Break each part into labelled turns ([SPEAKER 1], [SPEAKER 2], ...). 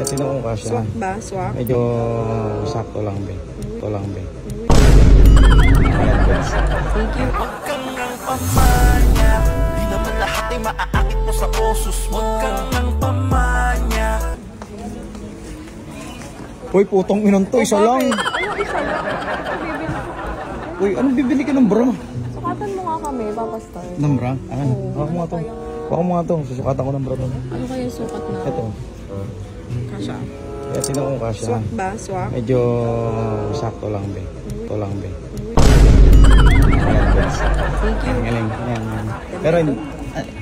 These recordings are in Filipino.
[SPEAKER 1] Kaya tinanong ko siya.
[SPEAKER 2] Swak ba? Swak?
[SPEAKER 1] Medyo sakto lang, be. Ito lang, be.
[SPEAKER 2] Thank you.
[SPEAKER 3] Huwag kang nang pamanya, di naman lahat ay maaakit mo sa osos mo. Huwag kang nang pamanya.
[SPEAKER 1] Uy, putong inon to, isa lang.
[SPEAKER 2] Ano isa lang?
[SPEAKER 1] Uy, anong bibili ka ng bra?
[SPEAKER 2] Sukatan mo nga kami, papastar.
[SPEAKER 1] Ng bra? Ano? Baka mo nga to. Baka mo nga to. Susukatan ko ng bra to.
[SPEAKER 2] Ano kaya sukat na?
[SPEAKER 1] Ito.
[SPEAKER 2] Kasha.
[SPEAKER 1] Kaya tinanong ko siya.
[SPEAKER 2] Swak ba? Swak?
[SPEAKER 1] Medyo sakto lang, be. Ito lang, be.
[SPEAKER 2] Thank you.
[SPEAKER 1] Galing. Yan. Pero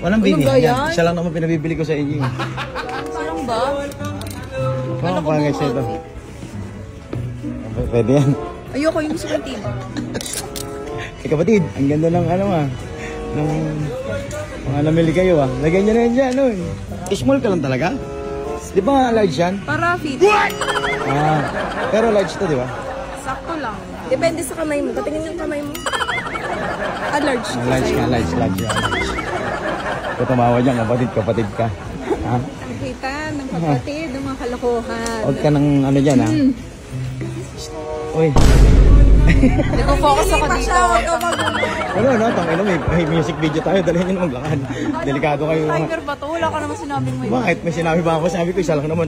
[SPEAKER 1] walang bini. Yan. Isa lang naman pinabibili ko sa inyo.
[SPEAKER 2] Sarang ba?
[SPEAKER 1] Parang pangay siya ito. Pwede yan.
[SPEAKER 2] Ayoko yung gusto kong team.
[SPEAKER 1] Kapatid, ang ganda ng ano ng mga namili kayo Lagyan nyo na yan dyan, Small ka lang talaga? Di ba large yan?
[SPEAKER 2] Para fit.
[SPEAKER 1] Pero large to, di ba?
[SPEAKER 2] Sakto lang. Depende sa kamay mo. Patingin yung kamay mo. Large.
[SPEAKER 1] Large ka, large yan. Kung tumawa dyan, kapatid ka.
[SPEAKER 2] Kita ng kapatid, ng mga kalokohan.
[SPEAKER 1] Huwag ka ng ano dyan, Uy.
[SPEAKER 2] Nag-focus ako dito.
[SPEAKER 1] Tangina, may music video tayo. Dalhin nyo na maglakad. Delikado kayo.
[SPEAKER 2] Timer ba to? Wala ka naman sinabing may...
[SPEAKER 1] Bakit? May sinabi ba ako? Sabi ko, isa lang naman.